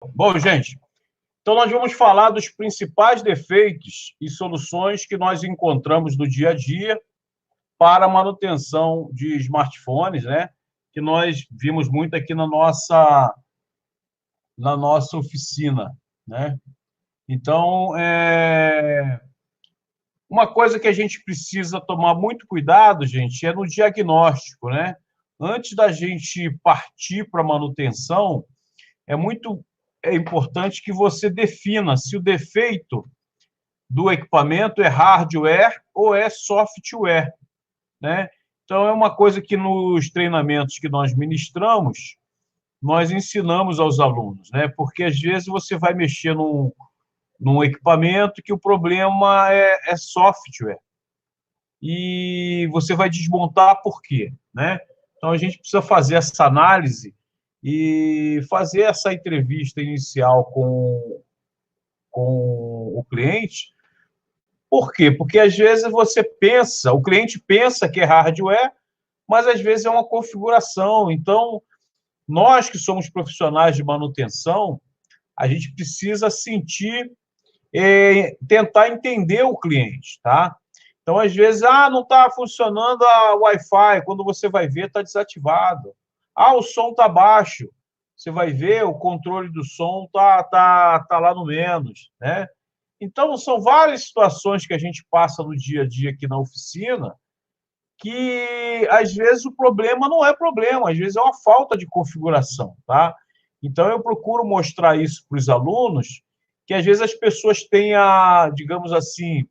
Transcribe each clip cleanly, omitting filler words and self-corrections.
Bom, gente, então nós vamos falar dos principais defeitos e soluções que nós encontramos no dia a dia para a manutenção de smartphones, né? Que nós vimos muito aqui na nossa oficina, né? Então, uma coisa que a gente precisa tomar muito cuidado, gente, é no diagnóstico, né? Antes da gente partir para a manutenção, é importante que você defina se o defeito do equipamento é hardware ou é software, né? Então, é uma coisa que nos treinamentos que nós ministramos, nós ensinamos aos alunos, né? Porque às vezes você vai mexer num equipamento que o problema é software e você vai desmontar por quê, né? Então, a gente precisa fazer essa análise e fazer essa entrevista inicial com o cliente. Por quê? Porque às vezes o cliente pensa que é hardware, mas às vezes é uma configuração. Então, nós que somos profissionais de manutenção, a gente precisa sentir, tentar entender o cliente, tá? Então, às vezes, não está funcionando a Wi-Fi, quando você vai ver, está desativado. O som está baixo, você vai ver, o controle do som tá lá no menos, né? Então, são várias situações que a gente passa no dia a dia aqui na oficina que, às vezes, o problema não é problema, às vezes é uma falta de configuração, tá? Então, eu procuro mostrar isso para os alunos, que, às vezes, as pessoas têm digamos assim,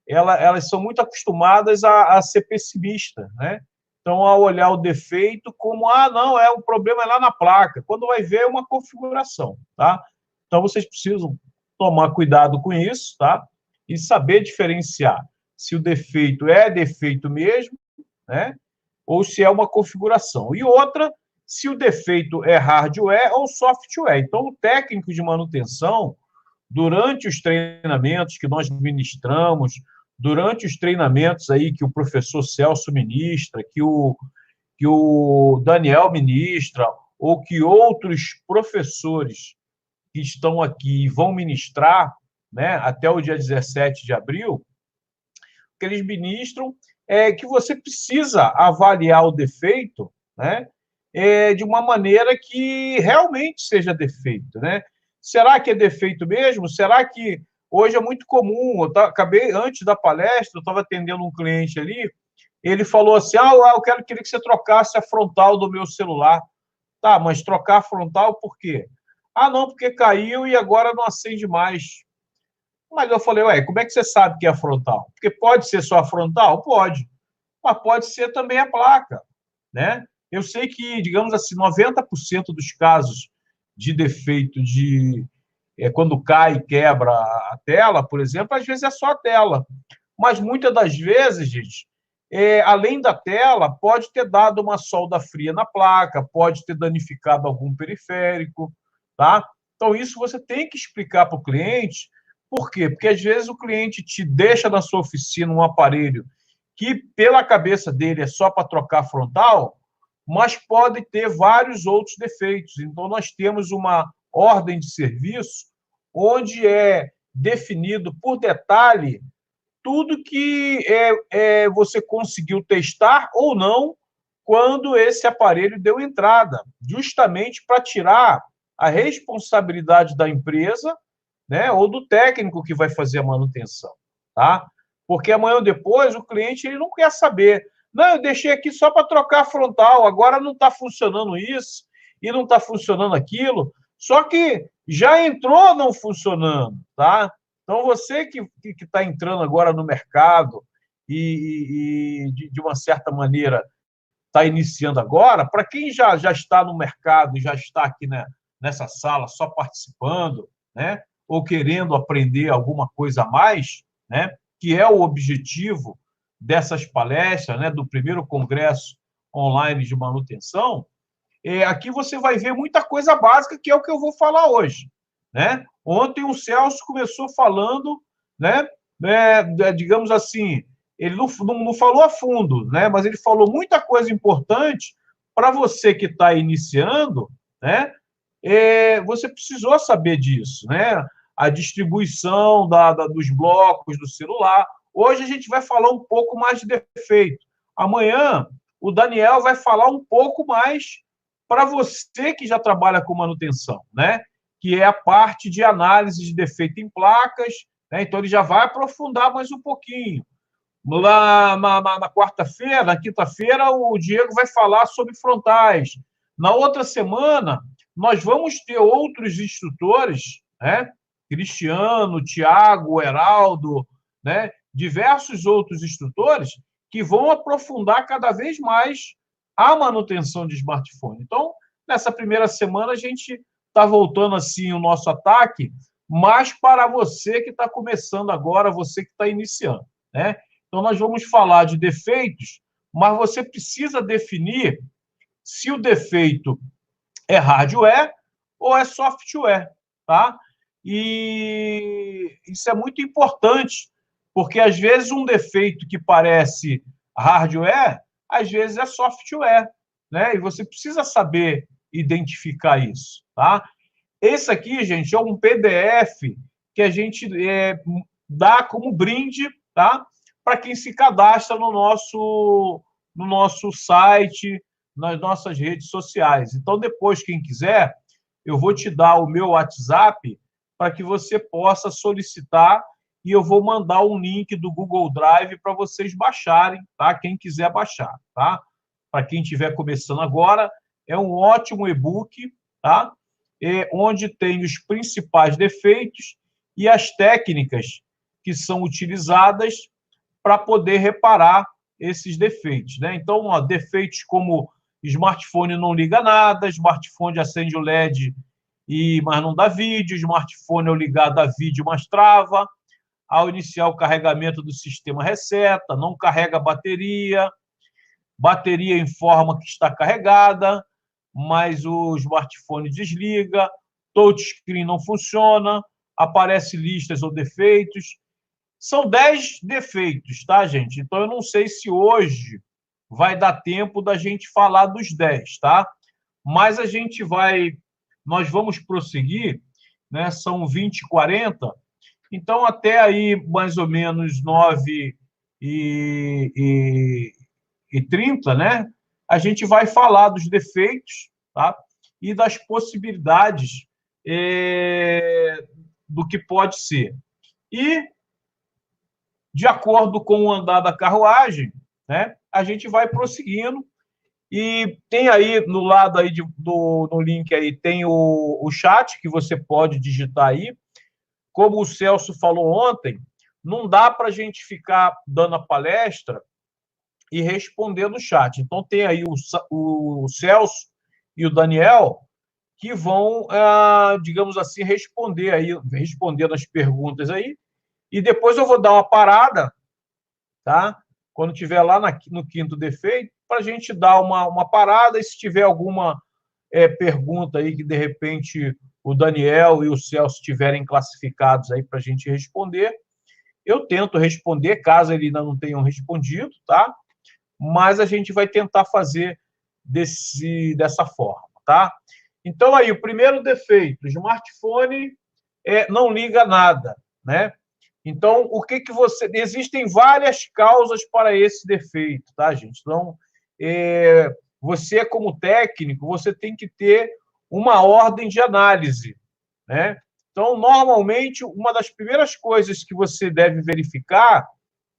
elas são muito acostumadas a ser pessimistas, né? Então, a olhar o defeito como, não, o problema é lá na placa, quando vai ver é uma configuração, tá? Então, vocês precisam tomar cuidado com isso, tá? E saber diferenciar se o defeito é defeito mesmo, né? Ou se é uma configuração. E outra, se o defeito é hardware ou software. Então, o técnico de manutenção, durante os treinamentos que nós ministramos, durante os treinamentos aí que o professor Celso ministra, que o Daniel ministra, ou que outros professores que estão aqui e vão ministrar, né, até o dia 17 de abril, que eles ministram que você precisa avaliar o defeito, né, de uma maneira que realmente seja defeito, né? Será que é defeito mesmo? Será que hoje é muito comum? Acabei, antes da palestra, eu estava atendendo um cliente ali, ele falou assim, queria que você trocasse a frontal do meu celular. Tá, mas trocar a frontal por quê? Não, porque caiu e agora não acende mais. Mas eu falei, como é que você sabe que é a frontal? Porque pode ser só a frontal? Pode. Mas pode ser também a placa, né? Eu sei que, digamos assim, 90% dos casos de defeito quando cai e quebra a tela, por exemplo, às vezes é só a tela. Mas muitas das vezes, gente, além da tela, pode ter dado uma solda fria na placa, pode ter danificado algum periférico, tá? Então, isso você tem que explicar para o cliente. Por quê? Porque às vezes o cliente te deixa na sua oficina um aparelho que, pela cabeça dele, é só para trocar frontal, mas pode ter vários outros defeitos. Então, nós temos uma ordem de serviço onde é definido por detalhe tudo que você conseguiu testar ou não quando esse aparelho deu entrada, justamente para tirar a responsabilidade da empresa, né, ou do técnico que vai fazer a manutenção, tá? Porque amanhã ou depois o cliente ele não quer saber. Não, eu deixei aqui só para trocar a frontal, agora não está funcionando isso e não está funcionando aquilo. Só que já entrou não funcionando, tá? Então, você que está entrando agora no mercado e de uma certa maneira, está iniciando agora, para quem já está no mercado e já está aqui, né, nessa sala só participando, né, ou querendo aprender alguma coisa a mais, né, que é o objetivo dessas palestras, né, do primeiro congresso online de manutenção, aqui você vai ver muita coisa básica, que é o que eu vou falar hoje, né? Ontem o Celso começou falando, né, digamos assim, ele não falou a fundo, né, mas ele falou muita coisa importante para você que está iniciando, né, você precisou saber disso, né? A distribuição dos blocos do celular. Hoje a gente vai falar um pouco mais de defeito. Amanhã o Daniel vai falar um pouco mais para você que já trabalha com manutenção, né? Que é a parte de análise de defeito em placas, né? Então ele já vai aprofundar mais um pouquinho. Na quarta-feira, na quinta-feira, o Diego vai falar sobre frontais. Na outra semana, nós vamos ter outros instrutores, né? Cristiano, Tiago, Heraldo, né? Diversos outros instrutores que vão aprofundar cada vez mais a manutenção de smartphone. Então, nessa primeira semana, a gente está voltando assim o nosso ataque, mas para você que está começando agora, você que está iniciando, né? Então, nós vamos falar de defeitos, mas você precisa definir se o defeito é hardware ou é software, tá? E isso é muito importante, porque às vezes um defeito que parece hardware, às vezes é software, né? E você precisa saber identificar isso, tá? Esse aqui, gente, é um PDF que a gente dá como brinde, tá? Para quem se cadastra no nosso site, nas nossas redes sociais. Então, depois, quem quiser, eu vou te dar o meu WhatsApp para que você possa solicitar e eu vou mandar um link do Google Drive para vocês baixarem, tá? Quem quiser baixar, tá? Para quem estiver começando agora, é um ótimo e-book, tá? Onde tem os principais defeitos e as técnicas que são utilizadas para poder reparar esses defeitos, né? Então, ó, defeitos como smartphone não liga nada, smartphone acende o LED mas não dá vídeo, smartphone é ligado a vídeo, mas trava, ao iniciar o carregamento do sistema reseta, não carrega a bateria, bateria informa que está carregada, mas o smartphone desliga, touchscreen não funciona, aparece listas ou defeitos. São 10 defeitos, tá, gente? Então, eu não sei se hoje vai dar tempo da gente falar dos 10, tá? Mas nós vamos prosseguir, né? São 20 e 40, então até aí mais ou menos 9 e 30, né? A gente vai falar dos defeitos, tá? E das possibilidades do que pode ser. E, de acordo com o andar da carruagem, né, a gente vai prosseguindo. E tem aí, no lado aí no link aí, tem o chat que você pode digitar aí. Como o Celso falou ontem, não dá para a gente ficar dando a palestra e responder no chat. Então, tem aí o Celso e o Daniel que vão, digamos assim, respondendo as perguntas aí. E depois eu vou dar uma parada, tá? Quando tiver lá no quinto defeito, para a gente dar uma parada, e se tiver alguma pergunta aí que, de repente, o Daniel e o Celso tiverem classificados aí para a gente responder, eu tento responder, caso eles ainda não tenham respondido, tá? Mas a gente vai tentar fazer dessa forma, tá? Então, aí, o primeiro defeito, o smartphone não liga nada, né? Então, o que você... Existem várias causas para esse defeito, tá, gente? Então, você, como técnico, você tem que ter uma ordem de análise, né? Então, normalmente, uma das primeiras coisas que você deve verificar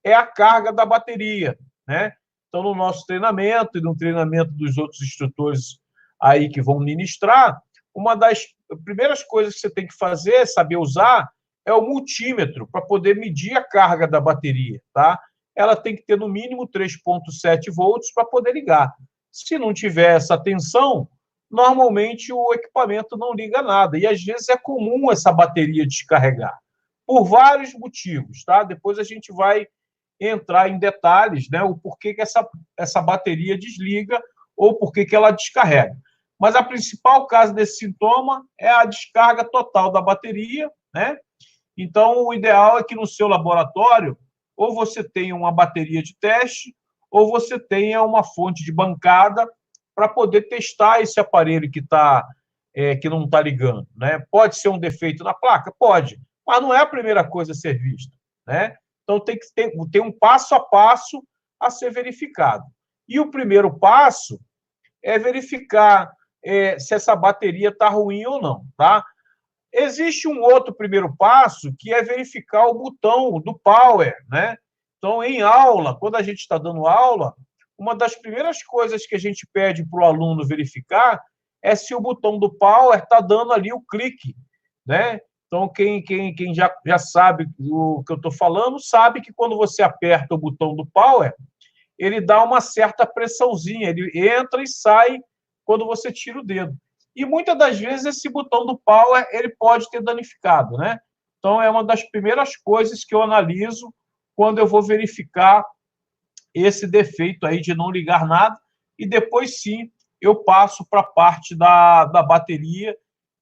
é a carga da bateria, né? Então, no nosso treinamento e no treinamento dos outros instrutores aí que vão ministrar, uma das primeiras coisas que você tem que fazer, saber usar, é o multímetro, para poder medir a carga da bateria, tá? Ela tem que ter, no mínimo, 3,7 volts para poder ligar. Se não tiver essa tensão, normalmente o equipamento não liga nada. E, às vezes, é comum essa bateria descarregar, por vários motivos, tá? Depois a gente vai entrar em detalhes, né? O porquê que essa bateria desliga ou porquê que ela descarrega. Mas a principal causa desse sintoma é a descarga total da bateria, né? Então, o ideal é que no seu laboratório ou você tenha uma bateria de teste ou você tenha uma fonte de bancada para poder testar esse aparelho que está que não está ligando, né? Pode ser um defeito na placa? Pode, mas não é a primeira coisa a ser vista, né? Então, tem que ter um passo a passo a ser verificado. E o primeiro passo é verificar se essa bateria está ruim ou não, tá? Existe um outro primeiro passo, que é verificar o botão do power, né? Então, em aula, quando a gente está dando aula, uma das primeiras coisas que a gente pede para o aluno verificar é se o botão do power está dando ali o clique, né? Então, quem já sabe o que eu estou falando, sabe que quando você aperta o botão do power, ele dá uma certa pressãozinha, ele entra e sai quando você tira o dedo. E muitas das vezes esse botão do power ele pode ter danificado, né? Então, é uma das primeiras coisas que eu analiso quando eu vou verificar esse defeito aí de não ligar nada, e depois sim eu passo para a parte da bateria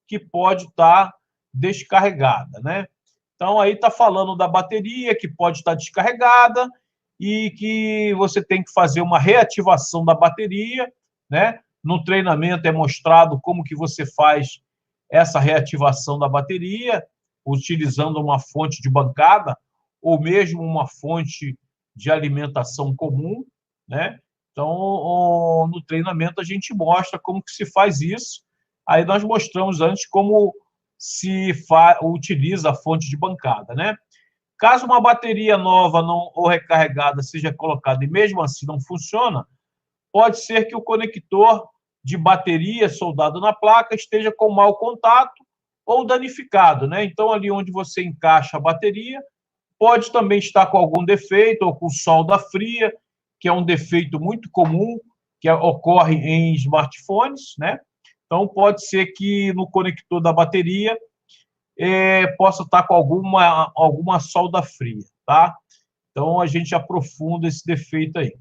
que pode estar descarregada, né? Então, aí está falando da bateria que pode estar descarregada e que você tem que fazer uma reativação da bateria, né? No treinamento é mostrado como que você faz essa reativação da bateria, utilizando uma fonte de bancada ou mesmo uma fonte de alimentação comum, né? Então, no treinamento a gente mostra como que se faz isso. Aí nós mostramos antes como se utiliza a fonte de bancada, né? Caso uma bateria nova não, ou recarregada seja colocada e mesmo assim não funciona, pode ser que o conector de bateria soldado na placa esteja com mau contato ou danificado, né? Então, ali onde você encaixa a bateria, pode também estar com algum defeito ou com solda fria, que é um defeito muito comum, que ocorre em smartphones, né? Então, pode ser que no conector da bateria possa estar com alguma solda fria, tá? Então, a gente aprofunda esse defeito aí.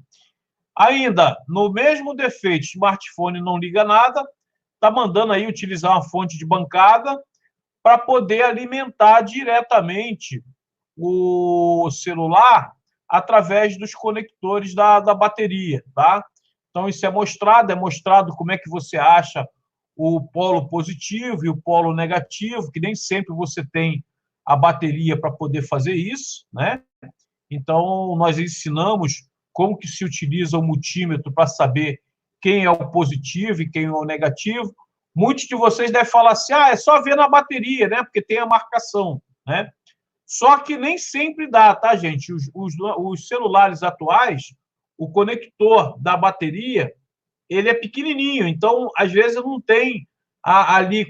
Ainda, no mesmo defeito, smartphone não liga nada, está mandando aí utilizar uma fonte de bancada para poder alimentar diretamente o celular através dos conectores da bateria, tá? Então, isso é mostrado como é que você acha o polo positivo e o polo negativo, que nem sempre você tem a bateria para poder fazer isso, né? Então, nós ensinamos como que se utiliza o multímetro para saber quem é o positivo e quem é o negativo. Muitos de vocês devem falar assim, é só ver na bateria, né? Porque tem a marcação, né? Só que nem sempre dá, tá, gente? Os celulares atuais, o conector da bateria, ele é pequenininho, então, às vezes, não tem ali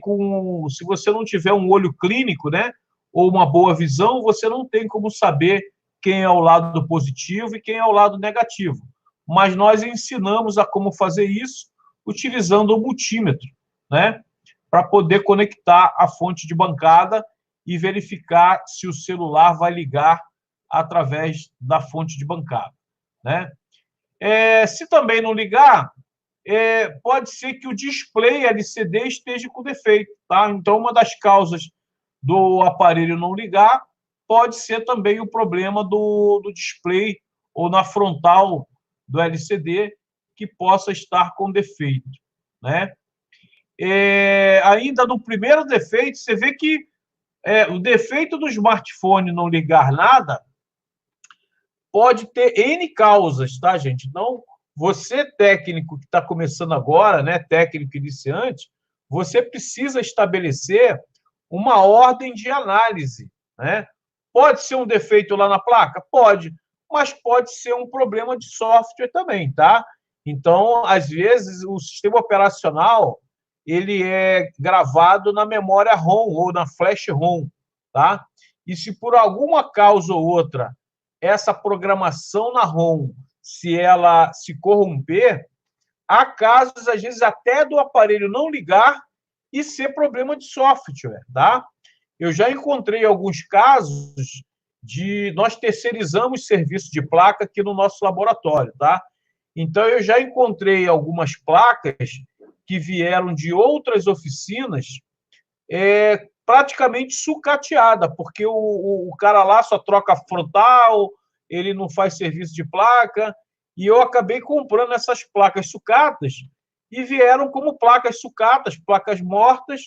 se você não tiver um olho clínico, né, ou uma boa visão, você não tem como saber quem é o lado positivo e quem é o lado negativo. Mas nós ensinamos a como fazer isso utilizando o multímetro, né, para poder conectar a fonte de bancada e verificar se o celular vai ligar através da fonte de bancada, né? Se também não ligar, pode ser que o display LCD esteja com defeito, tá? Então, uma das causas do aparelho não ligar pode ser também o problema do display ou na frontal do LCD que possa estar com defeito, né? Ainda no primeiro defeito, você vê que o defeito do smartphone não ligar nada pode ter N causas, tá, gente? Então, você, técnico que está começando agora, né, técnico iniciante, você precisa estabelecer uma ordem de análise, né? Pode ser um defeito lá na placa? Pode, mas pode ser um problema de software também, tá? Então, às vezes, o sistema operacional ele é gravado na memória ROM ou na flash ROM, tá? E se por alguma causa ou outra essa programação na ROM, se ela se corromper, há casos, às vezes, até do aparelho não ligar e ser problema de software, tá? Eu já encontrei alguns casos de... Nós terceirizamos serviço de placa aqui no nosso laboratório, tá? Então, eu já encontrei algumas placas que vieram de outras oficinas praticamente sucateada, porque o cara lá só troca frontal, ele não faz serviço de placa, e eu acabei comprando essas placas sucatas, e vieram como placas sucatas, placas mortas,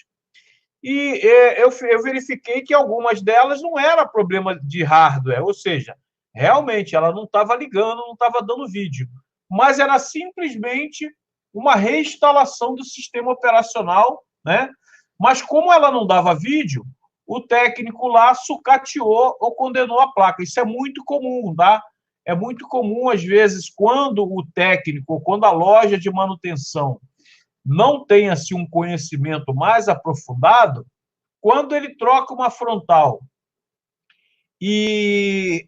e eu verifiquei que algumas delas não era problema de hardware, ou seja, realmente ela não estava ligando, não estava dando vídeo, mas era simplesmente uma reinstalação do sistema operacional, né? Mas como ela não dava vídeo, o técnico lá sucateou ou condenou a placa. Isso é muito comum, tá? É muito comum, às vezes, quando o técnico, quando a loja de manutenção não tem assim, um conhecimento mais aprofundado, quando ele troca uma frontal e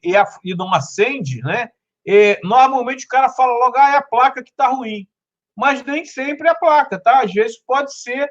não acende, né? Normalmente o cara fala logo, é a placa que está ruim. Mas nem sempre é a placa, tá? Às vezes pode ser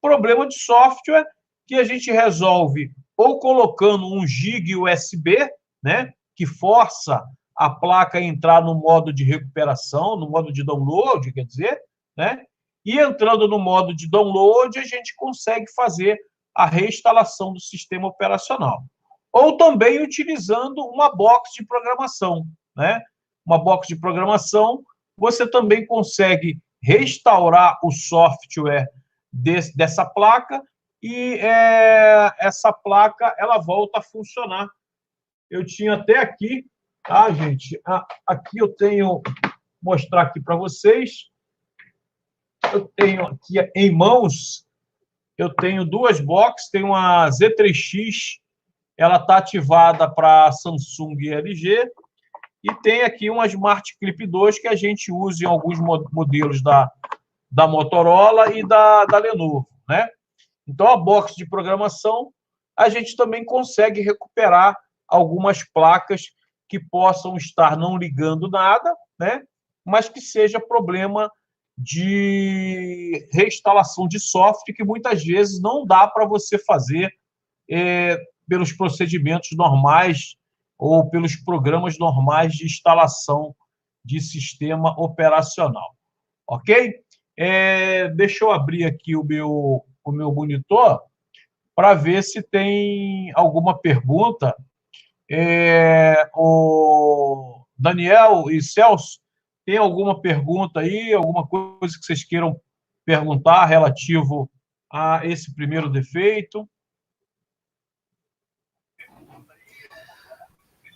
problema de software que a gente resolve ou colocando um gig USB, né? Que força a placa a entrar no modo de recuperação, no modo de download, quer dizer, né? E entrando no modo de download, a gente consegue fazer a reinstalação do sistema operacional. Ou também utilizando uma box de programação, né? Uma box de programação, você também consegue restaurar o software dessa placa e essa placa ela volta a funcionar. Eu tinha até aqui, tá, gente? Aqui eu tenho, mostrar aqui para vocês. Eu tenho aqui em mãos, eu tenho duas boxes, tem uma Z3X, ela está ativada para Samsung e LG, e tem aqui uma Smart Clip 2 que a gente usa em alguns modelos da Motorola e da Lenovo, né? Então, a box de programação, a gente também consegue recuperar algumas placas que possam estar não ligando nada, né? Mas que seja problema de reinstalação de software que muitas vezes não dá para você fazer pelos procedimentos normais ou pelos programas normais de instalação de sistema operacional. Ok? Deixa eu abrir aqui o meu monitor para ver se tem alguma pergunta. O Daniel e Celso, tem alguma pergunta aí, alguma coisa que vocês queiram perguntar relativo a esse primeiro defeito?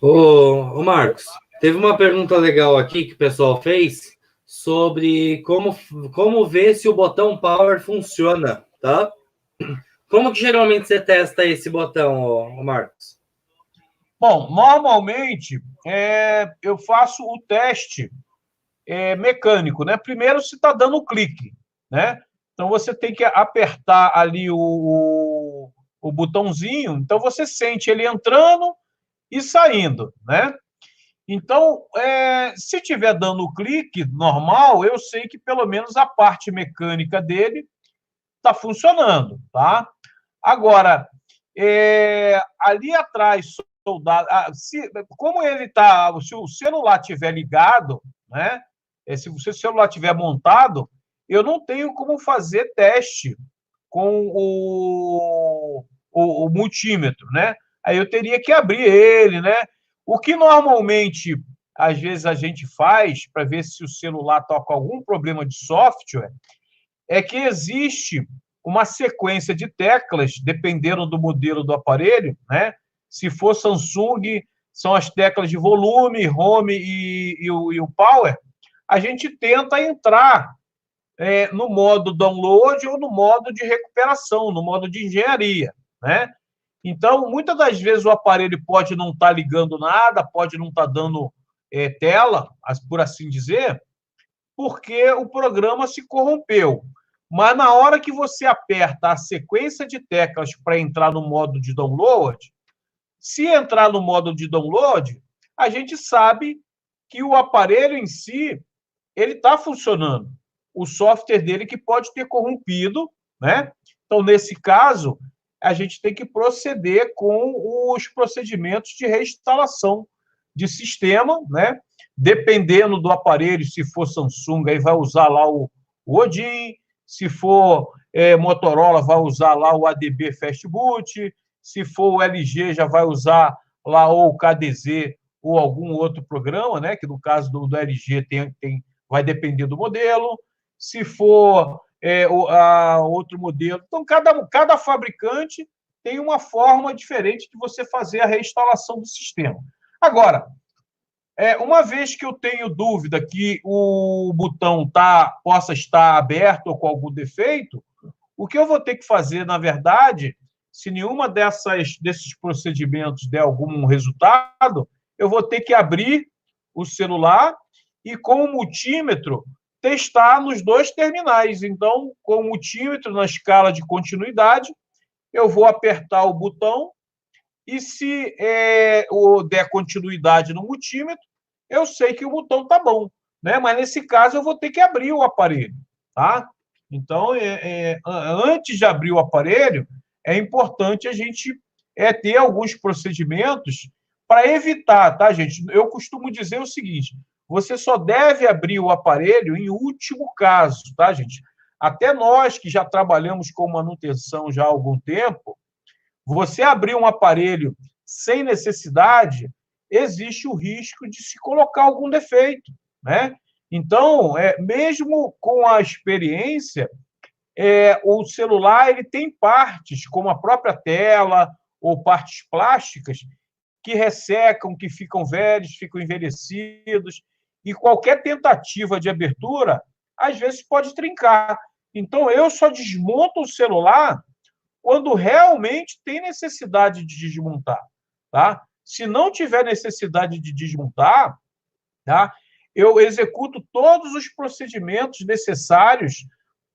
Ô Marcos, teve uma pergunta legal aqui que o pessoal fez sobre como ver se o botão Power funciona, tá? Como que geralmente você testa esse botão, ô Marcos? Bom, normalmente eu faço o teste mecânico, né? Primeiro, se está dando clique, né? Então, você tem que apertar ali o botãozinho, então você sente ele entrando e saindo, né? Então, se estiver dando clique normal, eu sei que pelo menos a parte mecânica dele está funcionando, tá? Agora, ali atrás, soldado, como ele está, se o celular estiver ligado, né? Se o seu celular estiver montado, eu não tenho como fazer teste com o multímetro, né? Aí eu teria que abrir ele, né? O que normalmente, às vezes, a gente faz para ver se o celular está com algum problema de software é que existe uma sequência de teclas, dependendo do modelo do aparelho, né? Se for Samsung, são as teclas de volume, home e o power. A gente tenta entrar no modo download ou no modo de recuperação, no modo de engenharia, né? Então, muitas das vezes o aparelho pode não estar ligando nada, pode não estar dando tela, por assim dizer, porque o programa se corrompeu. Mas na hora que você aperta a sequência de teclas para entrar no modo de download, se entrar no modo de download, a gente sabe que o aparelho em si ele está funcionando. O software dele que pode ter corrompido, né? Então, nesse caso, a gente tem que proceder com os procedimentos de reinstalação de sistema, né? Dependendo do aparelho, se for Samsung, aí vai usar lá o Odin, se for Motorola, vai usar lá o ADB Fastboot, se for o LG, já vai usar lá ou o KDZ ou algum outro programa, né? Que no caso do LG vai depender do modelo. se for outro modelo. Então, cada fabricante tem uma forma diferente de você fazer a reinstalação do sistema. Agora, uma vez que eu tenho dúvida que o botão possa estar aberto ou com algum defeito, o que eu vou ter que fazer, na verdade, se nenhuma desses procedimentos der algum resultado, eu vou ter que abrir o celular e, com o multímetro, testar nos 2 terminais. Então, com o multímetro na escala de continuidade, eu vou apertar o botão e, se der continuidade no multímetro, eu sei que o botão está bom, né? Mas, nesse caso, eu vou ter que abrir o aparelho, tá? Então, antes de abrir o aparelho, é importante a gente ter alguns procedimentos para evitar, tá, gente? Eu costumo dizer o seguinte: você só deve abrir o aparelho em último caso, tá, gente? Até nós que já trabalhamos com manutenção já há algum tempo, você abrir um aparelho sem necessidade, existe o risco de se colocar algum defeito, né? Então, mesmo com a experiência, o celular ele tem partes, como a própria tela ou partes plásticas, que ressecam, que ficam velhos, ficam envelhecidos, e qualquer tentativa de abertura, às vezes, pode trincar. Então, eu só desmonto o celular quando realmente tem necessidade de desmontar, tá? Se não tiver necessidade de desmontar, tá? Eu executo todos os procedimentos necessários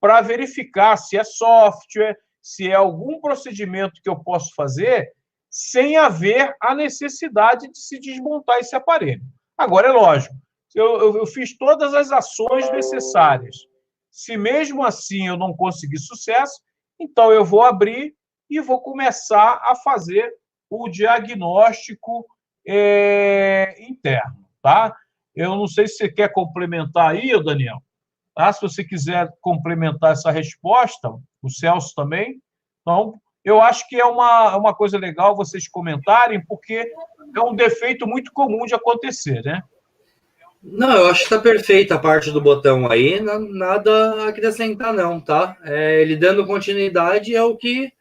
para verificar se é software, se é algum procedimento que eu posso fazer sem haver a necessidade de se desmontar esse aparelho. Agora, é lógico, eu fiz todas as ações necessárias. Se mesmo assim eu não conseguir sucesso, então eu vou abrir e vou começar a fazer o diagnóstico interno, tá? Eu não sei se você quer complementar aí, Daniel. Tá? Se você quiser complementar essa resposta, o Celso também. Então, eu acho que é uma coisa legal vocês comentarem, porque é um defeito muito comum de acontecer, né? Não, eu acho que está perfeita a parte do botão aí, nada a acrescentar não, tá? Ele dando continuidade é o que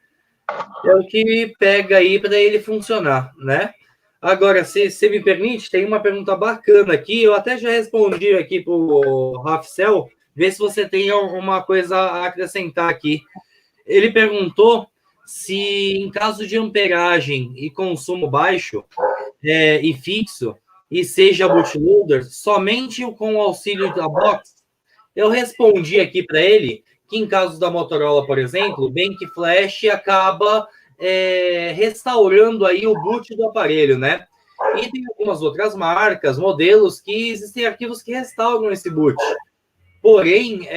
pega aí para ele funcionar, né? Agora, se me permite, tem uma pergunta bacana aqui, eu até já respondi aqui para o Rafael, vê se você tem uma coisa a acrescentar aqui. Ele perguntou se, em caso de amperagem e consumo baixo e fixo, e seja bootloader, somente com o auxílio da box. Eu respondi aqui para ele que, em caso da Motorola, por exemplo, o Bank Flash acaba restaurando aí o boot do aparelho, né? E tem algumas outras marcas, modelos, que existem arquivos que restauram esse boot. Porém,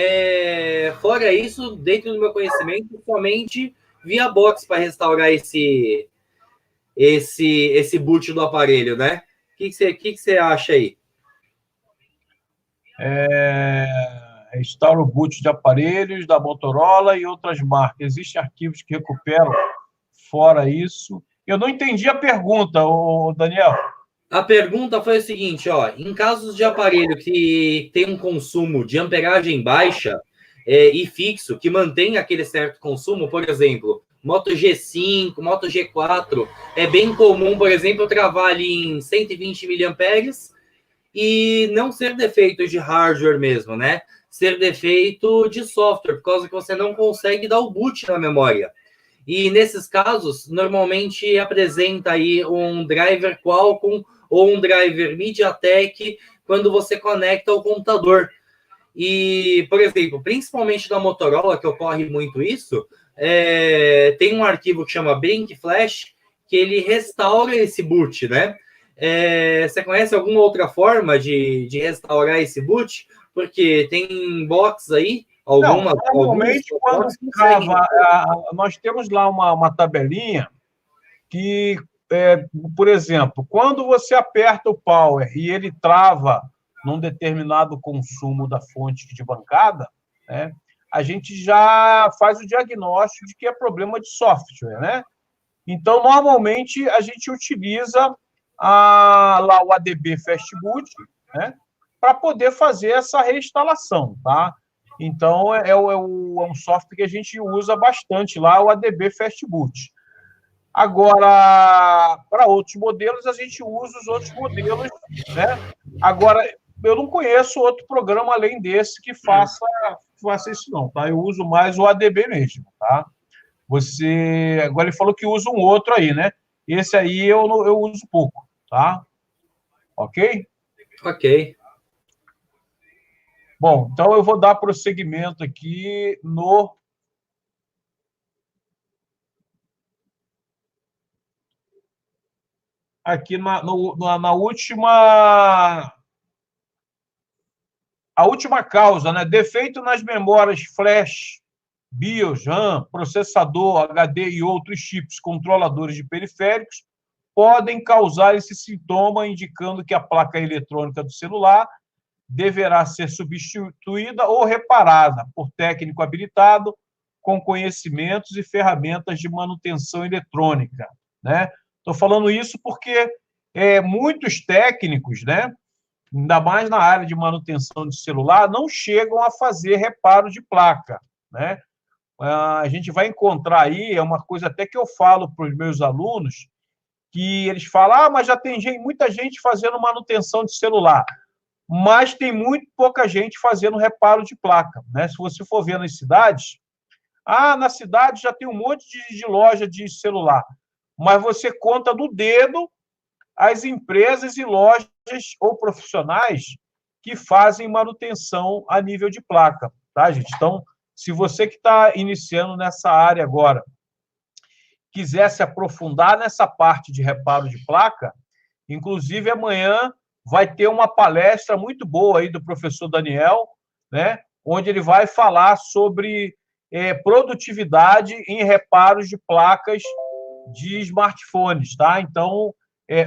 fora isso, dentro do meu conhecimento, somente via box para restaurar esse boot do aparelho, né? O que você acha aí? Restaura o boot de aparelhos da Motorola e outras marcas. Existem arquivos que recuperam fora isso. Eu não entendi a pergunta, Daniel. A pergunta foi o seguinte, ó, em casos de aparelho que tem um consumo de amperagem baixa e fixo, que mantém aquele certo consumo, por exemplo, Moto G5, Moto G4, é bem comum, por exemplo, travar ali em 120 mAh e não ser defeito de hardware mesmo, né? Ser defeito de software, por causa que você não consegue dar o boot na memória. E nesses casos, normalmente apresenta aí um driver Qualcomm ou um driver MediaTek quando você conecta ao computador. E, por exemplo, principalmente da Motorola, que ocorre muito isso, tem um arquivo que chama Bank Flash, que ele restaura esse boot, né? Você conhece alguma outra forma de restaurar esse boot? Porque tem box aí, normalmente, quando trava, nós temos lá uma tabelinha que, por exemplo, quando você aperta o power e ele trava num determinado consumo da fonte de bancada, né, a gente já faz o diagnóstico de que é problema de software, né? Então, normalmente, a gente utiliza lá o ADB Fastboot, né, para poder fazer essa reinstalação, tá? Então, é um software que a gente usa bastante lá, o ADB Fastboot. Agora, para outros modelos, a gente usa os outros modelos, né? Agora, eu não conheço outro programa além desse que faça isso, não, tá? Eu uso mais o ADB mesmo, tá? Agora ele falou que usa um outro aí, né? Esse aí eu uso pouco, tá? Ok? Ok. Bom, então eu vou dar prosseguimento aqui no... Aqui na última... A última causa, né? Defeito nas memórias flash, BIOS, RAM, processador, HD e outros chips controladores de periféricos podem causar esse sintoma, indicando que a placa eletrônica do celular deverá ser substituída ou reparada por técnico habilitado com conhecimentos e ferramentas de manutenção eletrônica, né? Estou falando isso porque muitos técnicos, né, ainda mais na área de manutenção de celular, não chegam a fazer reparo de placa, né? A gente vai encontrar aí, é uma coisa até que eu falo para os meus alunos, que eles falam, mas já tem muita gente fazendo manutenção de celular, mas tem muito pouca gente fazendo reparo de placa, né? Se você for ver nas cidades, na cidade já tem um monte de loja de celular, mas você conta no dedo as empresas e lojas ou profissionais que fazem manutenção a nível de placa, tá, gente? Então, se você que está iniciando nessa área agora quiser se aprofundar nessa parte de reparo de placa, inclusive amanhã vai ter uma palestra muito boa aí do professor Daniel, né, onde ele vai falar sobre produtividade em reparos de placas de smartphones, tá? Então,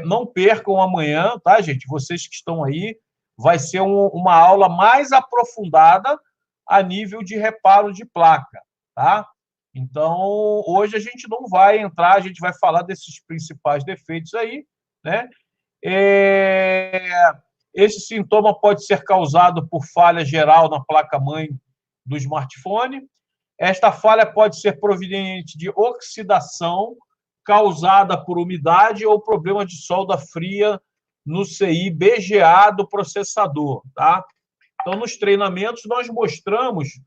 não percam amanhã, tá, gente? Vocês que estão aí, vai ser uma aula mais aprofundada a nível de reparo de placa, tá? Então, hoje a gente não vai entrar, a gente vai falar desses principais defeitos aí, né? Esse sintoma pode ser causado por falha geral na placa-mãe do smartphone. Esta falha pode ser proveniente de oxidação causada por umidade ou problema de solda fria no CI BGA do processador, tá? Então, nos treinamentos, nós mostramos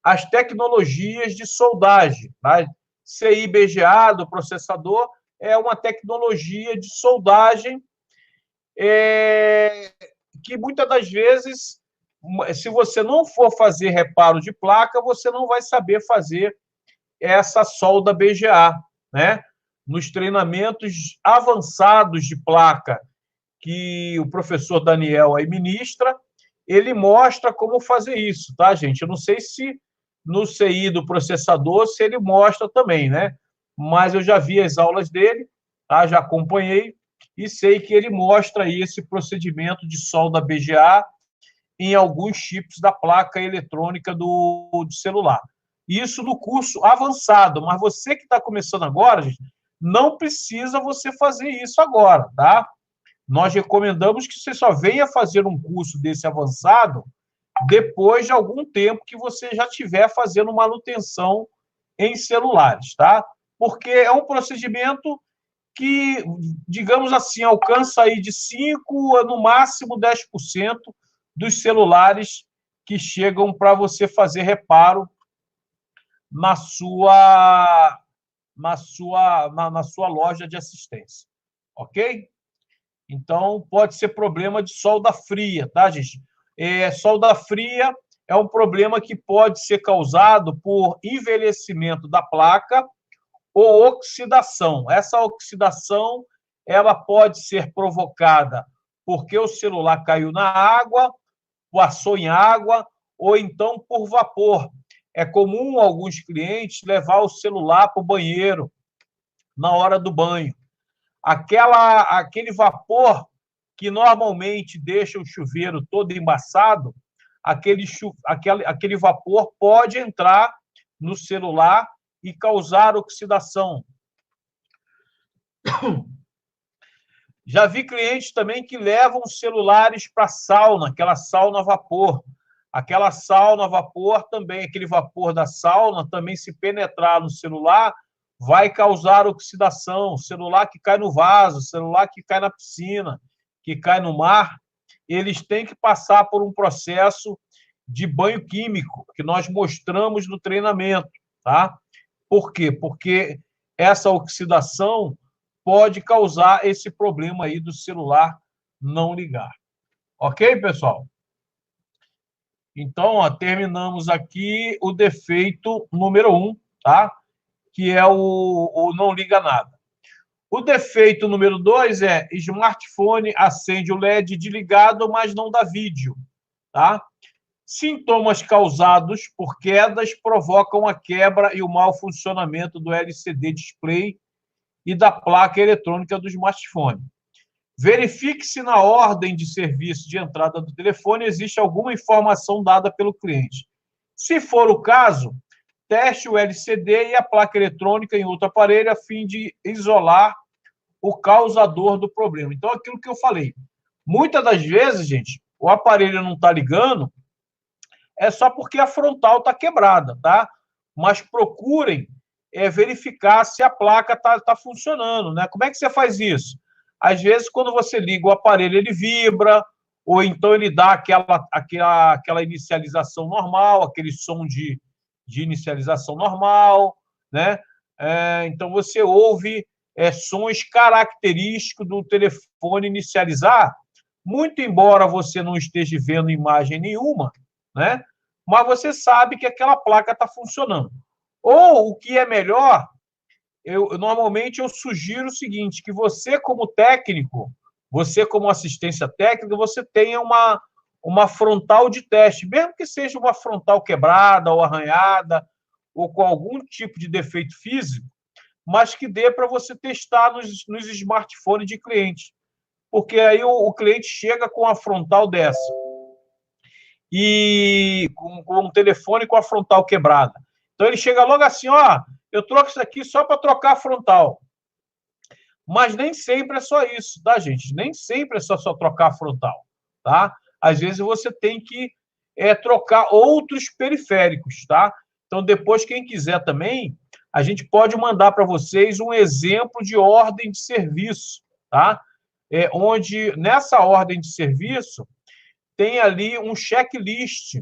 as tecnologias de soldagem, tá? CI BGA do processador é uma tecnologia de soldagem que muitas das vezes, se você não for fazer reparo de placa, você não vai saber fazer essa solda BGA, né? Nos treinamentos avançados de placa que o professor Daniel aí ministra, ele mostra como fazer isso, tá, gente? Eu não sei se no CI do processador se ele mostra também, né? Mas eu já vi as aulas dele, tá? Já acompanhei e sei que ele mostra aí esse procedimento de solda BGA em alguns chips da placa eletrônica do celular. Isso no curso avançado, mas você que está começando agora, gente, não precisa você fazer isso agora, tá? Nós recomendamos que você só venha fazer um curso desse avançado depois de algum tempo que você já estiver fazendo manutenção em celulares, tá? Porque é um procedimento que, digamos assim, alcança aí de 5% a, no máximo, 10% dos celulares que chegam para você fazer reparo na sua loja de assistência, ok? Então, pode ser problema de solda fria, tá, gente? Solda fria é um problema que pode ser causado por envelhecimento da placa ou oxidação. Essa oxidação ela pode ser provocada porque o celular caiu na água, passou em água, ou então por vapor. É comum alguns clientes levar o celular para o banheiro na hora do banho. Aquele vapor que normalmente deixa o chuveiro todo embaçado, aquele vapor pode entrar no celular e causar oxidação. Já vi clientes também que levam celulares para sauna, aquela sauna a vapor. Aquela sauna a vapor também, aquele vapor da sauna também, se penetrar no celular, vai causar oxidação. Celular que cai no vaso, celular que cai na piscina, que cai no mar, eles têm que passar por um processo de banho químico, que nós mostramos no treinamento, tá? Por quê? Porque essa oxidação pode causar esse problema aí do celular não ligar. Ok, pessoal? Então, ó, terminamos aqui o defeito número 1, tá? Que é o não liga nada. O defeito número 2 é smartphone acende o LED desligado, mas não dá vídeo, tá? Sintomas causados por quedas provocam a quebra e o mau funcionamento do LCD display e da placa eletrônica do smartphone. Verifique se na ordem de serviço de entrada do telefone existe alguma informação dada pelo cliente. Se for o caso, teste o LCD e a placa eletrônica em outro aparelho a fim de isolar o causador do problema. Então, aquilo que eu falei, muitas das vezes, gente, o aparelho não está ligando, é só porque a frontal está quebrada, tá? Mas procurem verificar se a placa está funcionando, né? Como é que você faz isso? Às vezes, quando você liga o aparelho, ele vibra, ou então ele dá aquela inicialização normal, aquele som de inicialização normal, né? Então, você ouve sons característicos do telefone inicializar, muito embora você não esteja vendo imagem nenhuma, né? Mas você sabe que aquela placa está funcionando. Ou, o que é melhor, normalmente eu sugiro o seguinte, que você, como técnico, você, como assistência técnica, você tenha uma frontal de teste, mesmo que seja uma frontal quebrada ou arranhada, ou com algum tipo de defeito físico, mas que dê para você testar nos smartphones de cliente. Porque aí o cliente chega com a frontal dessa, e com um telefone com a frontal quebrada. Então, ele chega logo assim, ó, eu troco isso aqui só para trocar a frontal. Mas nem sempre é só isso, tá, gente? Nem sempre é só trocar a frontal, tá? Às vezes você tem que trocar outros periféricos, tá? Então, depois, quem quiser também, a gente pode mandar para vocês um exemplo de ordem de serviço, tá? Onde, nessa ordem de serviço, tem ali um checklist,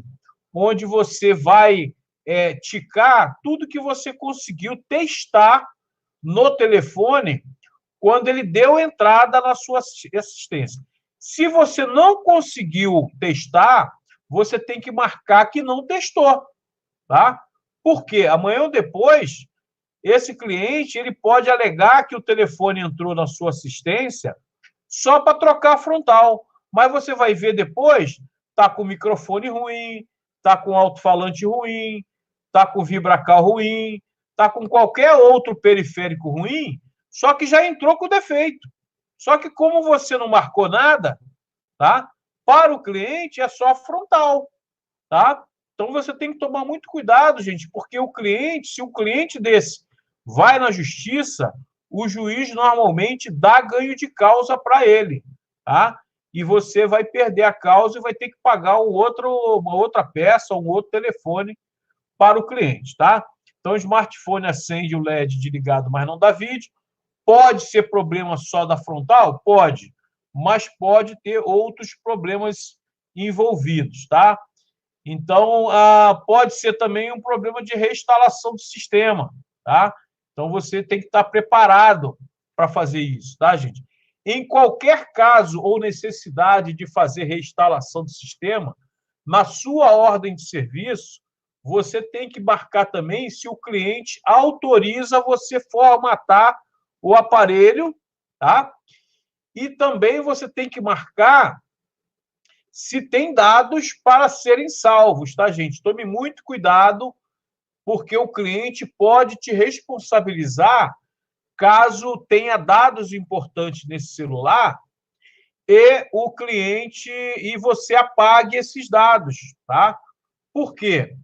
onde você vai ticar tudo que você conseguiu testar no telefone quando ele deu entrada na sua assistência. Se você não conseguiu testar, você tem que marcar que não testou, tá? Porque amanhã ou depois, esse cliente ele pode alegar que o telefone entrou na sua assistência só para trocar a frontal. Mas você vai ver depois, tá com o microfone ruim, tá com o alto-falante ruim, tá com o vibracal ruim, tá com qualquer outro periférico ruim, só que já entrou com defeito. Só que como você não marcou nada, tá? Para o cliente é só frontal, tá? Então você tem que tomar muito cuidado, gente, porque o cliente, se o cliente desse vai na justiça, o juiz normalmente dá ganho de causa para ele, tá? E você vai perder a causa e vai ter que pagar uma outra peça, um outro telefone para o cliente, tá? Então, o smartphone acende o LED desligado, mas não dá vídeo. Pode ser problema só da frontal? Pode, mas pode ter outros problemas envolvidos, tá? Então, pode ser também um problema de reinstalação do sistema, tá? Então, você tem que estar preparado para fazer isso, tá, gente? Em qualquer caso ou necessidade de fazer reinstalação do sistema, na sua ordem de serviço, você tem que marcar também se o cliente autoriza você formatar o aparelho, tá? E também você tem que marcar se tem dados para serem salvos, tá, gente? Tome muito cuidado, porque o cliente pode te responsabilizar caso tenha dados importantes nesse celular e o cliente e você apague esses dados, tá? Por quê?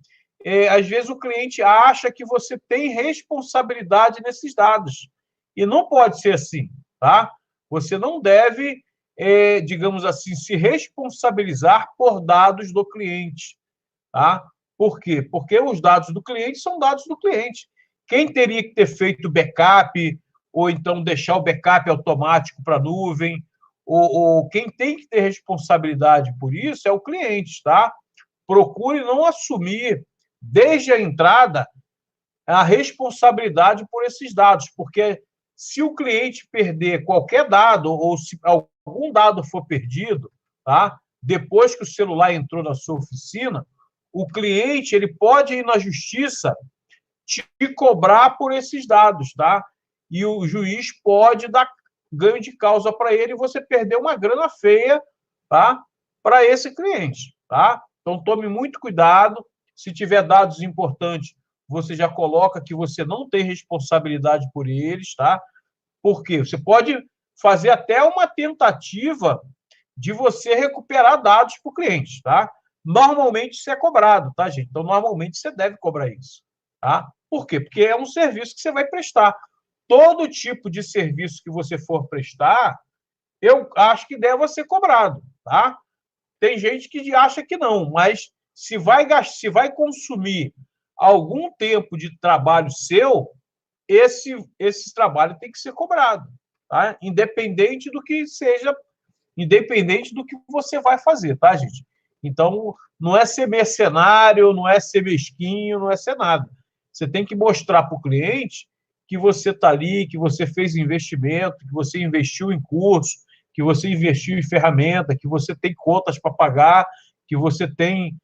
Às vezes o cliente acha que você tem responsabilidade nesses dados e não pode ser assim, tá? Você não deve, digamos assim, se responsabilizar por dados do cliente. tá? Por quê? Porque os dados do cliente são dados do cliente. Quem teria que ter feito backup, ou então deixar o backup automático para a nuvem, ou quem tem que ter responsabilidade por isso é o cliente, tá? Procure não assumir, desde a entrada, a responsabilidade por esses dados, porque se o cliente perder qualquer dado, ou se algum dado for perdido, tá? Depois que o celular entrou na sua oficina, o cliente ele pode ir na justiça te cobrar por esses dados, tá? E o juiz pode dar ganho de causa para ele e você perder uma grana feia, tá? Para esse cliente, tá? Então tome muito cuidado. Se tiver dados importantes, você já coloca que você não tem responsabilidade por eles, tá? Por quê? Você pode fazer até uma tentativa de você recuperar dados para o cliente, tá? Normalmente isso é cobrado, tá, gente? Então, normalmente você deve cobrar isso, tá? Por quê? Porque é um serviço que você vai prestar. Todo tipo de serviço que você for prestar, eu acho que deve ser cobrado, tá? Tem gente que acha que não, mas se vai consumir algum tempo de trabalho seu, esse trabalho tem que ser cobrado, tá? Independente do que seja, independente do que você vai fazer, tá, gente? Então, não é ser mercenário, não é ser mesquinho, não é ser nada. Você tem que mostrar para o cliente que você está ali, que você fez investimento, que você investiu em curso, que você investiu em ferramenta, que você tem contas para pagar, que você tem,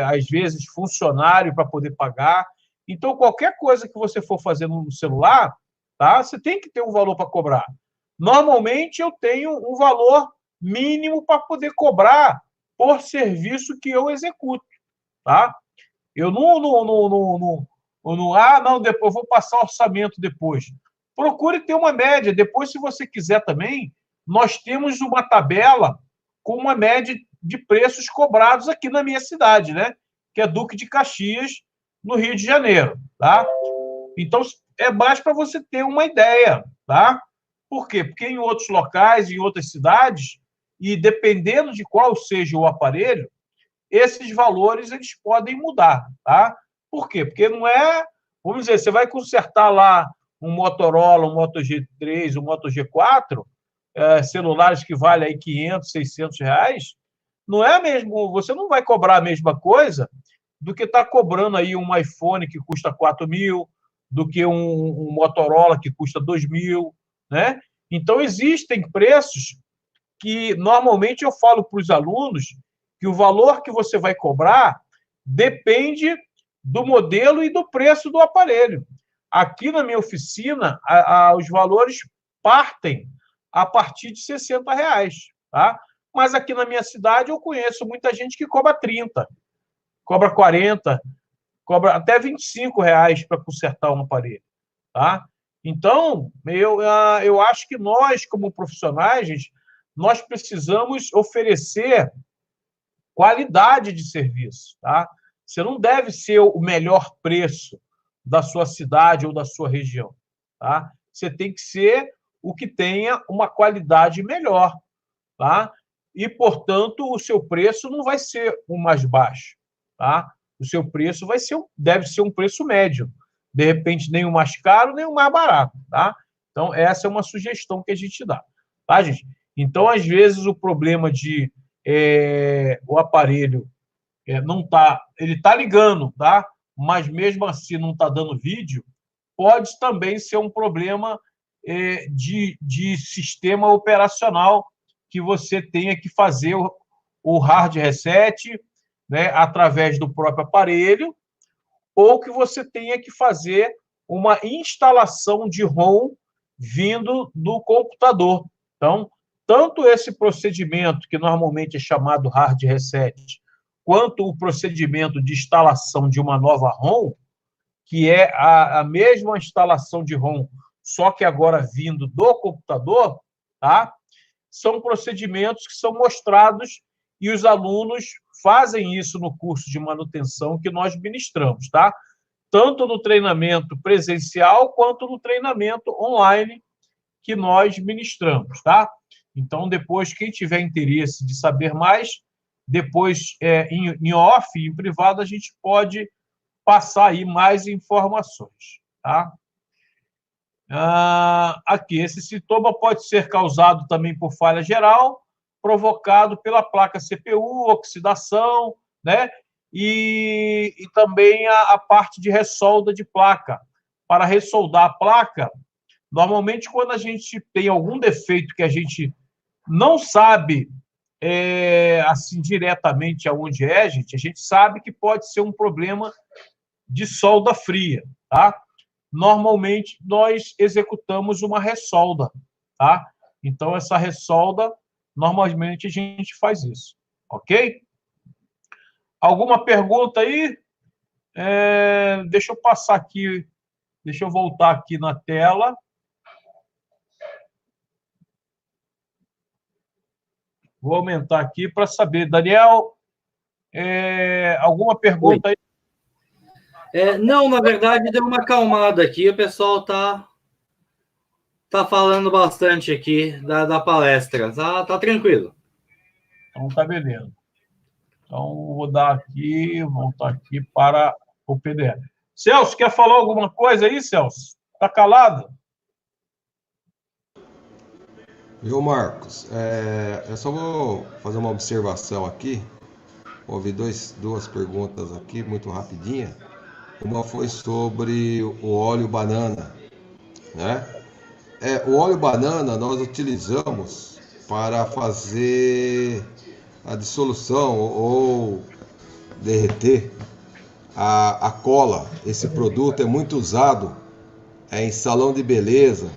às vezes, funcionário para poder pagar. Então, qualquer coisa que você for fazer no celular, tá? Você tem que ter um valor para cobrar. Normalmente, eu tenho um valor mínimo para poder cobrar por serviço que eu executo, tá? Eu não, depois vou passar orçamento depois. Procure ter uma média. Depois, se você quiser também, nós temos uma tabela com uma média de preços cobrados aqui na minha cidade, né? Que é Duque de Caxias, no Rio de Janeiro, tá? Então, é mais para você ter uma ideia, tá? Por quê? Porque em outros locais, em outras cidades, e dependendo de qual seja o aparelho, esses valores eles podem mudar, tá? Por quê? Porque não é, vamos dizer, você vai consertar lá um Motorola, um Moto G3, um Moto G4, celulares que valem aí 500, 600 reais, não é mesmo, você não vai cobrar a mesma coisa do que está cobrando aí um iPhone que custa 4 mil, do que um Motorola que custa 2 mil, né? Então, existem preços que, normalmente, eu falo para os alunos que o valor que você vai cobrar depende do modelo e do preço do aparelho. Aqui na minha oficina, os valores partem a partir de R$ 60, tá? Mas aqui na minha cidade eu conheço muita gente que cobra 30, cobra 40, cobra até R$ 25 para consertar um aparelho, tá? Então, eu acho que nós, como profissionais, gente, nós precisamos oferecer qualidade de serviço, tá? Você não deve ser o melhor preço da sua cidade ou da sua região, tá? Você tem que ser o que tenha uma qualidade melhor, tá? E, portanto, o seu preço não vai ser o mais baixo, tá? O seu preço deve ser um preço médio. De repente, nem o mais caro, nem o mais barato, tá? Então, essa é uma sugestão que a gente dá, tá, gente? Então, às vezes, o problema de o aparelho não tá, ele está ligando, tá? Mas mesmo assim não está dando vídeo, pode também ser um problema de sistema operacional que você tenha que fazer o hard reset, né, através do próprio aparelho, ou que você tenha que fazer uma instalação de ROM vindo do computador. Então, tanto esse procedimento, que normalmente é chamado hard reset, quanto o procedimento de instalação de uma nova ROM, que é a mesma instalação de ROM, só que agora vindo do computador, tá? São procedimentos que são mostrados e os alunos fazem isso no curso de manutenção que nós ministramos, tá? Tanto no treinamento presencial quanto no treinamento online que nós ministramos, tá? Então, depois, quem tiver interesse de saber mais, depois, em off, em privado, a gente pode passar aí mais informações, tá? Aqui, esse sintoma pode ser causado também por falha geral, provocado pela placa CPU, oxidação, né? E também a parte de ressolda de placa. Para ressoldar a placa, normalmente, quando a gente tem algum defeito que a gente não sabe assim diretamente aonde a gente sabe que pode ser um problema de solda fria, tá? Normalmente, nós executamos uma ressolda, tá? Então, essa ressolda, normalmente, a gente faz isso, ok? Alguma pergunta aí? Deixa eu passar aqui, deixa eu voltar aqui na tela. Vou aumentar aqui para saber. Daniel, alguma pergunta aí? Não, na verdade, deu uma acalmada aqui. O pessoal tá falando bastante aqui da palestra. Tá tranquilo. Então, tá beleza. Então, vou dar aqui, voltar aqui para o PDF. Celso, quer falar alguma coisa aí, Celso? Está calado? Viu, Marcos? Eu só vou fazer uma observação aqui. Houve duas perguntas aqui, muito rapidinha. Uma foi sobre o óleo banana, né? O óleo banana nós utilizamos para fazer a dissolução ou derreter a cola. Esse produto é muito usado em salão de beleza,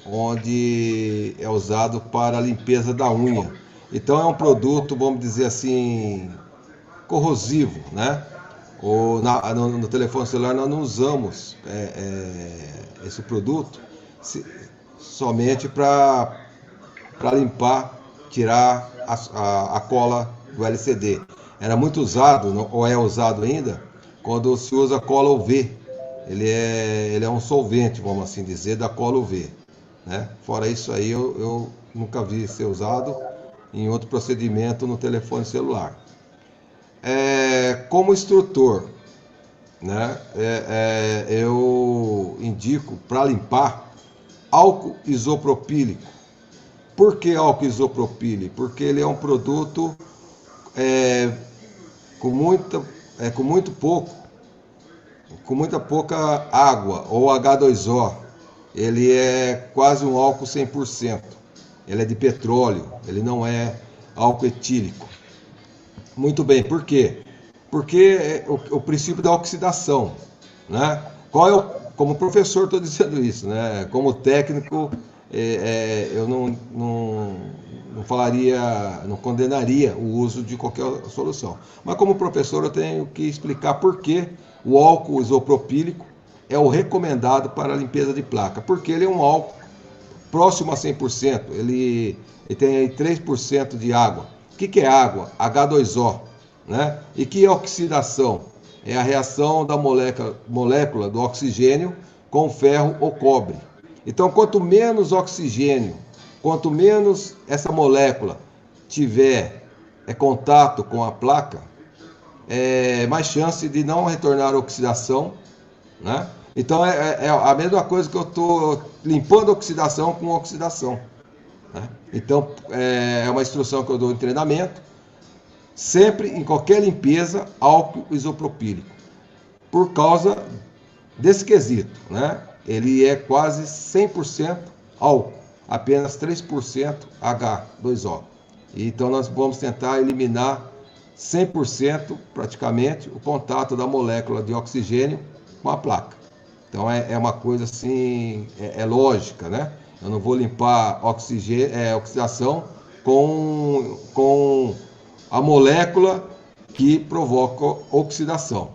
onde é usado para a limpeza da unha. Então é um produto, vamos dizer assim, corrosivo, né? No telefone celular nós não usamos esse produto somente para limpar, tirar a cola do LCD. Era muito usado, ou é usado ainda, quando se usa cola UV. Ele é um solvente, vamos assim dizer, da cola UV. Né? Fora isso aí, eu nunca vi ser usado em outro procedimento no telefone celular. Como instrutor, né? Eu indico para limpar álcool isopropílico. Por que álcool isopropílico? Porque ele é um produto com muita pouca água, ou H2O. Ele é quase um álcool 100%. Ele é de petróleo, ele não é álcool etílico. Muito bem, por quê? Porque o princípio da oxidação, né? Como professor estou dizendo isso, né? Como técnico, eu não falaria, não condenaria o uso de qualquer solução. Mas como professor eu tenho que explicar por que o álcool isopropílico é o recomendado para a limpeza de placa. Porque ele é um álcool próximo a 100%, ele tem 3% de água. O que é água? H2O. Né? E que é oxidação? É a reação da molécula do oxigênio com ferro ou cobre. Então, quanto menos oxigênio, quanto menos essa molécula tiver contato com a placa, mais chance de não retornar oxidação, né? Então, é a mesma coisa que eu estou limpando a oxidação com oxidação. Né? Então, é uma instrução que eu dou em treinamento. Sempre, em qualquer limpeza, álcool isopropílico. Por causa desse quesito, né? Ele é quase 100% álcool, apenas 3% H2O. Então, nós vamos tentar eliminar 100%, praticamente, o contato da molécula de oxigênio com a placa. Então, é uma coisa assim, lógica, né? Eu não vou limpar oxidação com a molécula que provoca oxidação.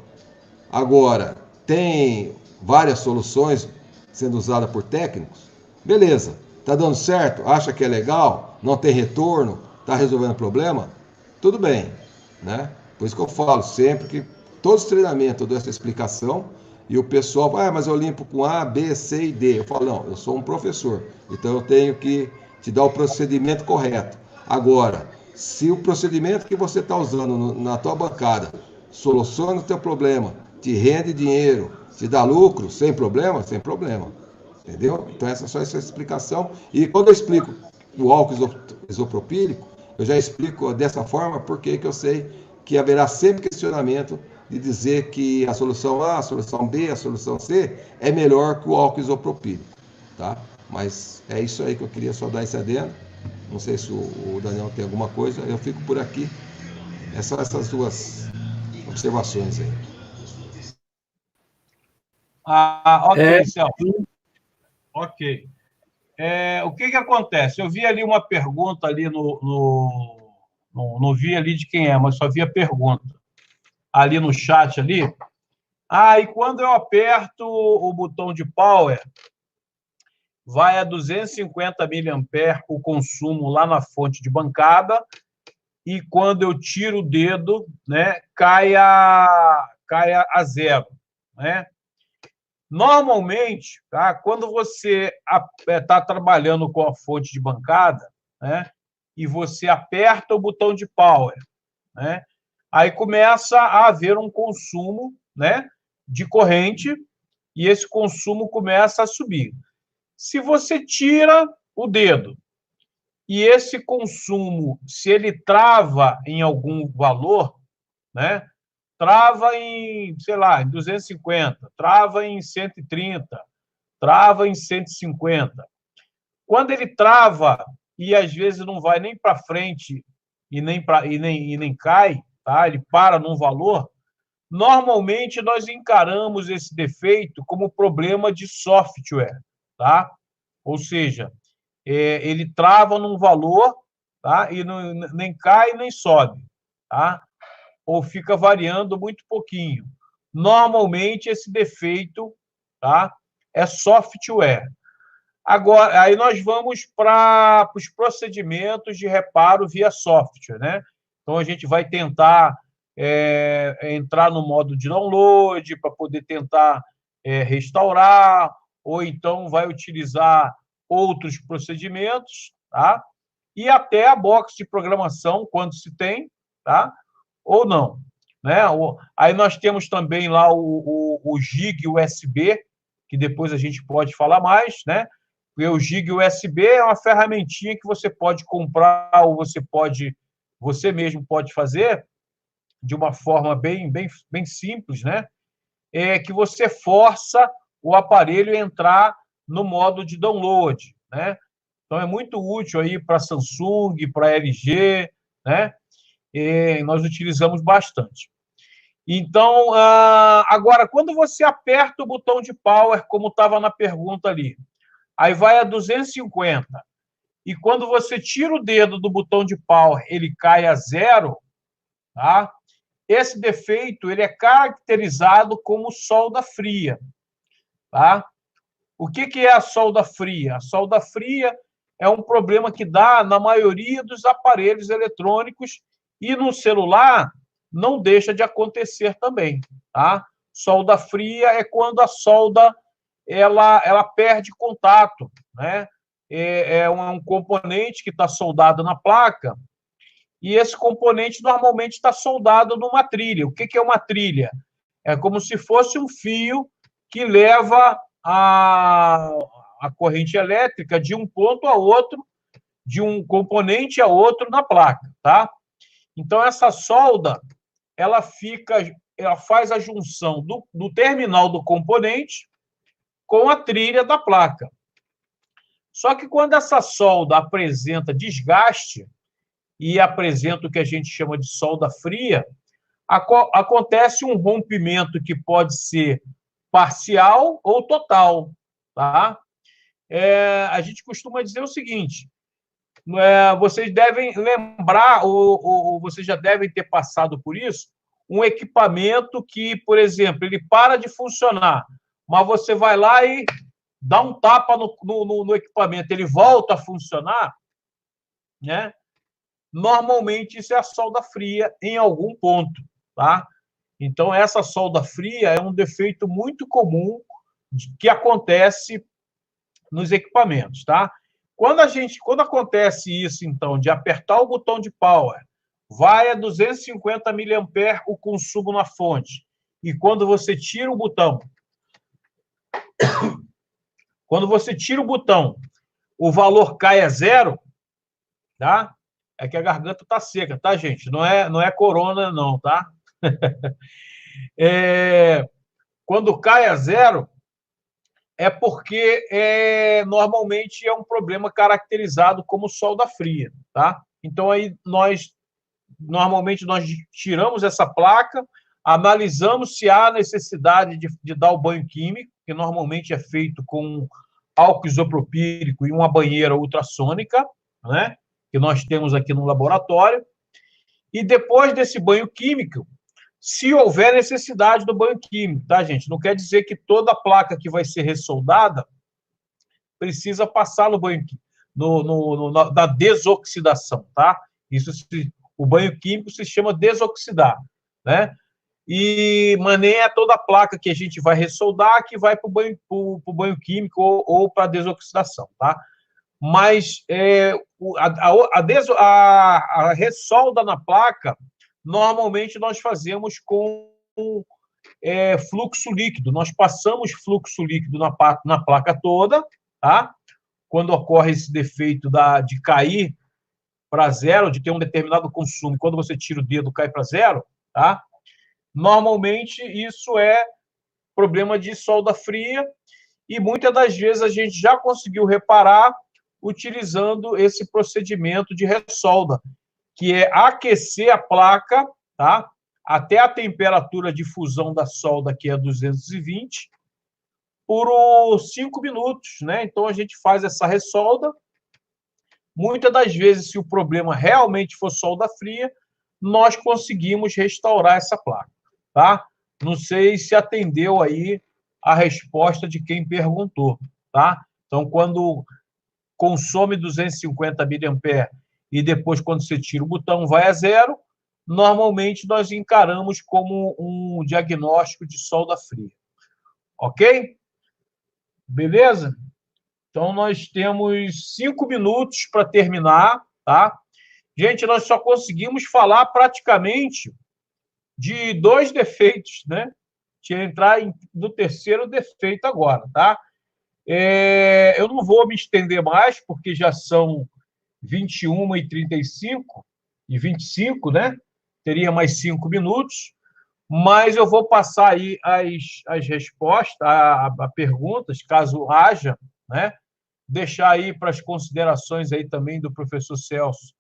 Agora, tem várias soluções sendo usadas por técnicos? Beleza, está dando certo? Acha que é legal? Não tem retorno? Está resolvendo o problema? Tudo bem, né? Por isso que eu falo sempre que todos os treinamentos eu dou essa explicação e o pessoal fala, mas eu limpo com A, B, C e D. Eu falo, não, eu sou um professor, então eu tenho que te dar o procedimento correto. Agora, Se o procedimento que você está usando na tua bancada soluciona o teu problema, te rende dinheiro, te dá lucro, sem problema, sem problema. Entendeu? Então, essa é só essa explicação. E quando eu explico o álcool isopropílico, eu já explico dessa forma porque que eu sei que haverá sempre questionamento de dizer que a solução A, a solução B, a solução C é melhor que o álcool isopropílico. Tá? Mas é isso aí que eu queria só dar esse adendo. Não sei se o Daniel tem alguma coisa. Eu fico por aqui. É só essas duas observações aí. Ok, Celso. Ok. O que acontece? Eu vi ali uma pergunta ali não vi ali de quem é, mas só vi a pergunta ali no chat ali. E quando eu aperto o botão de power, vai a 250 mA o consumo lá na fonte de bancada, e quando eu tiro o dedo, né, cai a zero, né? Normalmente, tá, quando você está trabalhando com a fonte de bancada, né, e você aperta o botão de power, né, aí começa a haver um consumo, né, de corrente, e esse consumo começa a subir. Se você tira o dedo e esse consumo, se ele trava em algum valor, né, trava em, sei lá, em 250, trava em 130, trava em 150. Quando ele trava e às vezes não vai nem para frente e nem cai, tá? Ele para num valor, normalmente nós encaramos esse defeito como problema de software, tá? Ou seja, ele trava num valor, tá? E nem cai nem sobe, tá? Ou fica variando muito pouquinho. Normalmente, esse defeito, tá, é software. Agora, aí nós vamos para os procedimentos de reparo via software, né? Então, a gente vai tentar entrar no modo de download para poder tentar restaurar, ou então vai utilizar outros procedimentos, tá? E até a box de programação, quando se tem, tá? Ou não, né? Aí nós temos também lá o GIG USB, que depois a gente pode falar mais, né? Porque o GIG USB é uma ferramentinha que você pode comprar ou você mesmo pode fazer de uma forma bem simples, né? Que você força o aparelho a entrar no modo de download, né? Então é muito útil aí para Samsung, para LG, né? Nós utilizamos bastante. Então, agora, quando você aperta o botão de power, como estava na pergunta ali, aí vai a 250, e quando você tira o dedo do botão de power, ele cai a zero, tá? Esse defeito ele é caracterizado como solda fria, tá? O que é a solda fria? A solda fria é um problema que dá na maioria dos aparelhos eletrônicos, e no celular não deixa de acontecer também, tá? Solda fria é quando a solda ela perde contato, né? É um componente que está soldado na placa, e esse componente normalmente está soldado numa trilha. O que é uma trilha? É como se fosse um fio que leva a corrente elétrica de um ponto a outro, de um componente a outro na placa, tá? Então, essa solda, ela faz a junção do terminal do componente com a trilha da placa. Só que quando essa solda apresenta desgaste e apresenta o que a gente chama de solda fria, acontece um rompimento que pode ser parcial ou total, tá? A gente costuma dizer o seguinte: vocês devem lembrar, ou vocês já devem ter passado por isso, um equipamento que, por exemplo, ele para de funcionar, mas você vai lá e dá um tapa no equipamento, ele volta a funcionar, né? Normalmente isso é a solda fria em algum ponto, tá? Então, essa solda fria é um defeito muito comum que acontece nos equipamentos, tá? Quando acontece isso, então, de apertar o botão de power, vai a 250 mA o consumo na fonte. E quando você tira o botão, o valor cai a zero, tá? É que a garganta tá seca, tá, gente? Não é corona, não, tá? Quando cai a zero, é porque normalmente é um problema caracterizado como solda fria, tá? Então, aí normalmente nós tiramos essa placa, analisamos se há necessidade de dar o banho químico, que normalmente é feito com álcool isopropílico e uma banheira ultrassônica, né? Que nós temos aqui no laboratório. E depois desse banho químico, se houver necessidade do banho químico, tá, gente? Não quer dizer que toda a placa que vai ser ressoldada precisa passar no banho na desoxidação, tá? O banho químico se chama desoxidar, né? Mas nem é toda a placa que a gente vai ressoldar que vai para o banho químico ou para a desoxidação, tá? Mas a ressolda na placa, normalmente nós fazemos com fluxo líquido. Nós passamos fluxo líquido na placa toda, tá? Quando ocorre esse defeito de cair para zero, de ter um determinado consumo, quando você tira o dedo, cai para zero, tá? Normalmente, isso é problema de solda fria e muitas das vezes a gente já conseguiu reparar utilizando esse procedimento de ressolda, que é aquecer a placa, tá? Até a temperatura de fusão da solda, que é 220, por 5 minutos, né? Então, a gente faz essa ressolda. Muitas das vezes, se o problema realmente for solda fria, nós conseguimos restaurar essa placa, tá? Não sei se atendeu aí a resposta de quem perguntou, tá? Então, quando consome 250 mA e depois, quando você tira o botão, vai a zero, normalmente nós encaramos como um diagnóstico de solda fria. Ok? Beleza? Então, nós temos 5 minutos para terminar, tá? Gente, nós só conseguimos falar praticamente de 2 defeitos, né? De entrar no terceiro defeito agora, tá? Eu não vou me estender mais, porque já são 21h35 e 25, né? Teria mais 5 minutos, mas eu vou passar aí as respostas, a perguntas, caso haja, né? Deixar aí para as considerações aí também do professor Celso